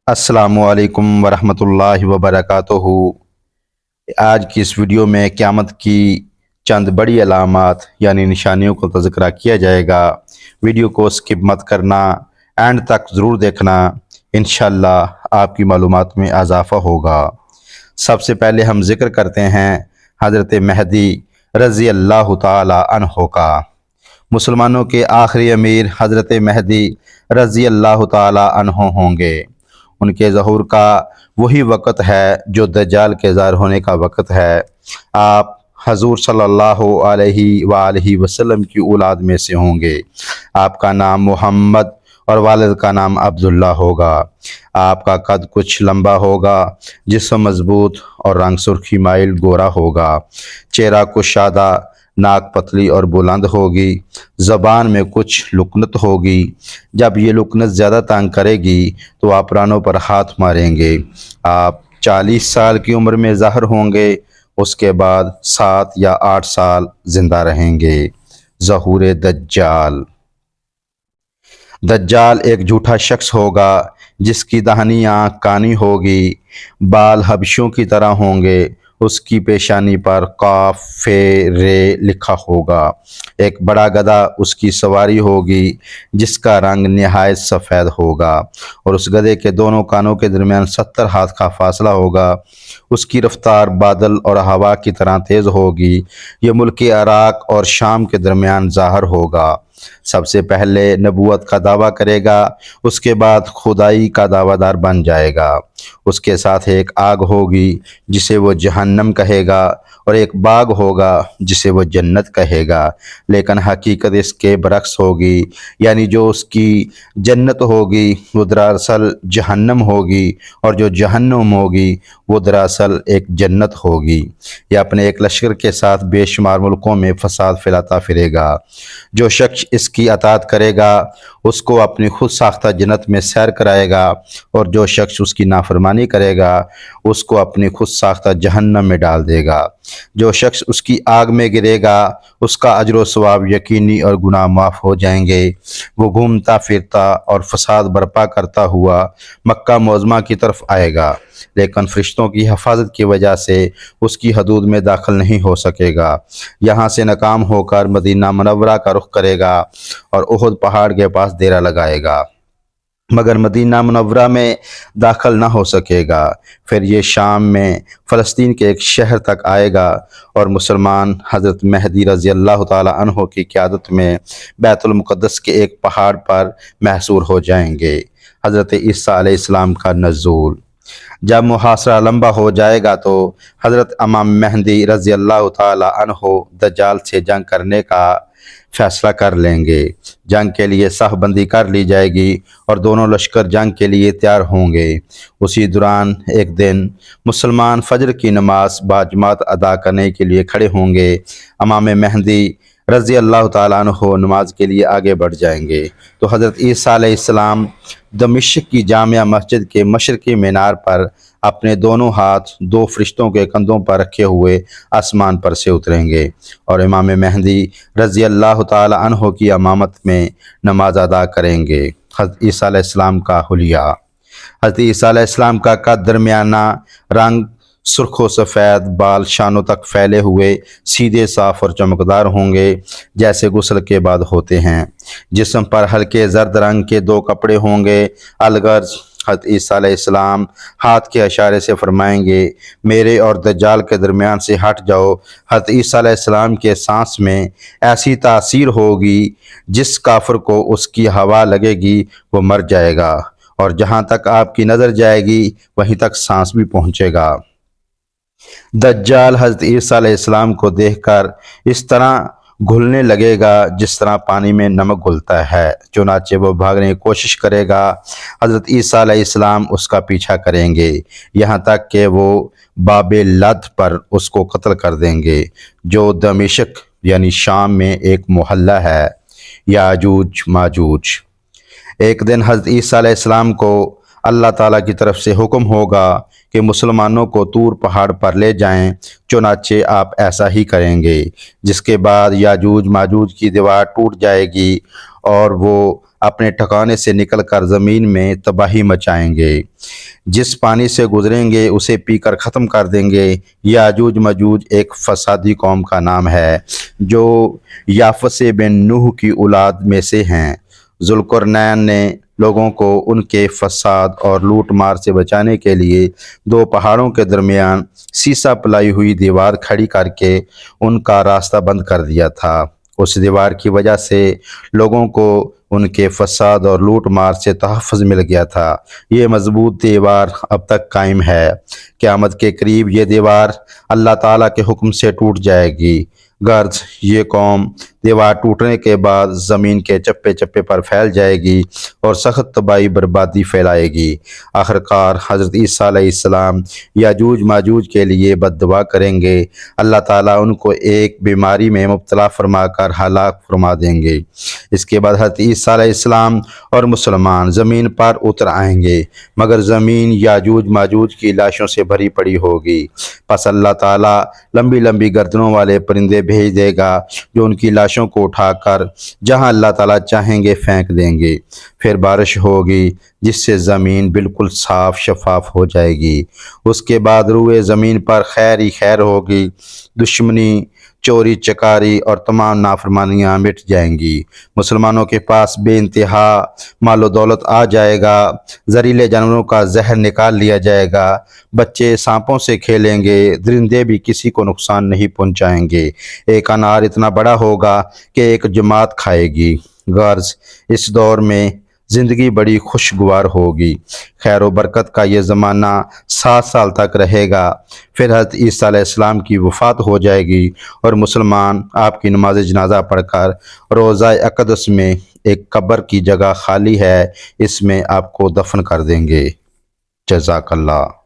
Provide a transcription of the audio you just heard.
السلام علیکم ورحمۃ اللہ وبرکاتہ۔ آج کی اس ویڈیو میں قیامت کی چند بڑی علامات یعنی نشانیوں کو تذکرہ کیا جائے گا۔ ویڈیو کو سکپ مت کرنا، اینڈ تک ضرور دیکھنا، انشاءاللہ آپ کی معلومات میں اضافہ ہوگا۔ سب سے پہلے ہم ذکر کرتے ہیں حضرت مہدی رضی اللہ تعالی عنہ کا۔ مسلمانوں کے آخری امیر حضرت مہدی رضی اللہ تعالی عنہ ہوں گے۔ ان کے ظہور کا وہی وقت ہے جو دجال کے ظاہر ہونے کا وقت ہے۔ آپ حضور صلی اللہ علیہ وآلہ وسلم کی اولاد میں سے ہوں گے۔ آپ کا نام محمد اور والد کا نام عبداللہ ہوگا۔ آپ کا قد کچھ لمبا ہوگا، جسم مضبوط اور رنگ سرخی مائل گورا ہوگا۔ چہرہ کشادہ، ناک پتلی اور بلند ہوگی۔ زبان میں کچھ لکنت ہوگی۔ جب یہ لکنت زیادہ تنگ کرے گی تو آپ رانوں پر ہاتھ ماریں گے۔ آپ 40 سال کی عمر میں ظاہر ہوں گے، اس کے بعد 7 یا 8 سال زندہ رہیں گے۔ ظہور دجال۔ دجال ایک جھوٹا شخص ہوگا جس کی داہنی آنکھ کانی ہوگی، بال حبشیوں کی طرح ہوں گے، اس کی پیشانی پر قاف ف ر لکھا ہوگا۔ ایک بڑا گدھا اس کی سواری ہوگی جس کا رنگ نہایت سفید ہوگا، اور اس گدھے کے دونوں کانوں کے درمیان 70 ہاتھ کا فاصلہ ہوگا۔ اس کی رفتار بادل اور ہوا کی طرح تیز ہوگی۔ یہ ملک عراق اور شام کے درمیان ظاہر ہوگا۔ سب سے پہلے نبوت کا دعویٰ کرے گا، اس کے بعد خدائی کا دعویٰ دار بن جائے گا۔ اس کے ساتھ ایک آگ ہوگی جسے وہ جہنم کہے گا، اور ایک باغ ہوگا جسے وہ جنت کہے گا، لیکن حقیقت اس کے برعکس ہوگی، یعنی جو اس کی جنت ہوگی وہ دراصل جہنم ہوگی، اور جو جہنم ہوگی وہ دراصل ایک جنت ہوگی۔ یہ اپنے ایک لشکر کے ساتھ بے شمار ملکوں میں فساد پھیلاتا پھرے گا۔ جو شخص اس کی اطاعت کرے گا اس کو اپنی خود ساختہ جنت میں سیر کرائے گا، اور جو شخص اس کی نافرمانی کرے گا اس کو اپنی خود ساختہ جہنم میں ڈال دے گا۔ جو شخص اس کی آگ میں گرے گا اس کا اجر و ثواب یقینی اور گناہ معاف ہو جائیں گے۔ وہ گھومتا پھرتا اور فساد برپا کرتا ہوا مکہ معظمہ کی طرف آئے گا، لیکن فرشتوں کی حفاظت کی وجہ سے اس کی حدود میں داخل نہیں ہو سکے گا۔ یہاں سے ناکام ہو کر مدینہ منورہ کا رخ کرے گا اور احد پہاڑ کے پاس ڈیرا لگائے گا، مگر مدینہ منورہ میں داخل نہ ہو سکے گا۔ پھر یہ شام میں فلسطین کے ایک شہر تک آئے گا، اور مسلمان حضرت مہدی رضی اللہ تعالی عنہ کی قیادت میں بیت المقدس کے ایک پہاڑ پر محصور ہو جائیں گے۔ حضرت عیسیٰ علیہ السلام کا نزول۔ جب محاصرہ لمبا ہو جائے گا تو حضرت امام مہدی رضی اللہ تعالی عنہ دجال سے جنگ کرنے کا فیصلہ کر لیں گے۔ جنگ کے لیے صف بندی کر لی جائے گی اور دونوں لشکر جنگ کے لیے تیار ہوں گے۔ اسی دوران ایک دن مسلمان فجر کی نماز باجماعت ادا کرنے کے لیے کھڑے ہوں گے۔ امام مہدی رضی اللہ تعالیٰ عنہ نماز کے لیے آگے بڑھ جائیں گے تو حضرت عیسیٰ علیہ السلام دمشق کی جامع مسجد کے مشرقی مینار پر اپنے دونوں ہاتھ دو فرشتوں کے کندھوں پر رکھے ہوئے آسمان پر سے اتریں گے، اور امام مہدی رضی اللہ تعالی عنہ کی امامت میں نماز ادا کریں گے۔ حضرت عیسیٰ علیہ السلام کا حلیہ۔ حضرت عیسیٰ علیہ السلام کا قد درمیانہ، رنگ سرخ و سفید، بال شانوں تک پھیلے ہوئے سیدھے صاف اور چمکدار ہوں گے جیسے غسل کے بعد ہوتے ہیں۔ جسم پر ہلکے زرد رنگ کے 2 کپڑے ہوں گے۔ الغرض حضرت عیسیٰ علیہ السلام ہاتھ کے اشارے سے فرمائیں گے، میرے اور دجال کے درمیان سے ہٹ جاؤ۔ حضرت عیسیٰ علیہ السلام کے سانس میں ایسی تاثیر ہوگی جس کافر کو اس کی ہوا لگے گی وہ مر جائے گا، اور جہاں تک آپ کی نظر جائے گی وہیں تک سانس بھی پہنچے گا۔ دجال حضرت عیسیٰ علیہ السلام کو دیکھ کر اس طرح گھلنے لگے گا جس طرح پانی میں نمک گھلتا ہے، چنانچہ وہ بھاگنے کی کوشش کرے گا۔ حضرت عیسیٰ علیہ السلام اس کا پیچھا کریں گے یہاں تک کہ وہ باب لد پر اس کو قتل کر دیں گے، جو دمشق یعنی شام میں ایک محلہ ہے۔ یاجوج ماجوج۔ ایک دن حضرت عیسیٰ علیہ السلام کو اللہ تعالیٰ کی طرف سے حکم ہوگا کہ مسلمانوں کو طور پہاڑ پر لے جائیں، چنانچہ آپ ایسا ہی کریں گے، جس کے بعد یاجوج ماجوج کی دیوار ٹوٹ جائے گی اور وہ اپنے ٹھکانے سے نکل کر زمین میں تباہی مچائیں گے۔ جس پانی سے گزریں گے اسے پی کر ختم کر دیں گے۔ یاجوج ماجوج ایک فسادی قوم کا نام ہے جو یافس بن نوح کی اولاد میں سے ہیں۔ ذوالقرنین نے لوگوں کو ان کے فساد اور لوٹ مار سے بچانے کے لیے دو پہاڑوں کے درمیان سیسا پلائی ہوئی دیوار کھڑی کر کے ان کا راستہ بند کر دیا تھا۔ اس دیوار کی وجہ سے لوگوں کو ان کے فساد اور لوٹ مار سے تحفظ مل گیا تھا۔ یہ مضبوط دیوار اب تک قائم ہے۔ قیامت کے قریب یہ دیوار اللہ تعالیٰ کے حکم سے ٹوٹ جائے گی۔ غرض یہ قوم دیوار ٹوٹنے کے بعد زمین کے چپے چپے پر پھیل جائے گی اور سخت تباہی بربادی پھیلائے گی۔ آخرکار حضرت عیسیٰ علیہ السلام یاجوج ماجوج کے لیے بد دعا کریں گے۔ اللہ تعالیٰ ان کو ایک بیماری میں مبتلا فرما کر ہلاک فرما دیں گے۔ اس کے بعد حضرت عیسیٰ علیہ السلام اور مسلمان زمین پر اتر آئیں گے، مگر زمین یاجوج ماجوج کی لاشوں سے بھری پڑی ہوگی۔ پس اللہ تعالیٰ لمبی لمبی گردنوں والے پرندے بھیج دے گا جو ان کی لاشوں کو اٹھا کر جہاں اللہ تعالیٰ چاہیں گے پھینک دیں گے۔ پھر بارش ہوگی جس سے زمین بالکل صاف شفاف ہو جائے گی۔ اس کے بعد روئے زمین پر خیر ہی خیر ہوگی، دشمنی، چوری چکاری اور تمام نافرمانیاں مٹ جائیں گی۔ مسلمانوں کے پاس بے انتہا مال و دولت آ جائے گا، زہریلے جانوروں کا زہر نکال لیا جائے گا، بچے سانپوں سے کھیلیں گے، درندے بھی کسی کو نقصان نہیں پہنچائیں گے۔ ایک انار اتنا بڑا ہوگا کہ ایک جماعت کھائے گی۔ غرض اس دور میں زندگی بڑی خوشگوار ہوگی۔ خیر و برکت کا یہ زمانہ 7 سال تک رہے گا۔ پھر حضرت عیسیٰ علیہ السلام کی وفات ہو جائے گی اور مسلمان آپ کی نماز جنازہ پڑھ کر روضہ اقدس میں ایک قبر کی جگہ خالی ہے، اس میں آپ کو دفن کر دیں گے۔ جزاک اللہ۔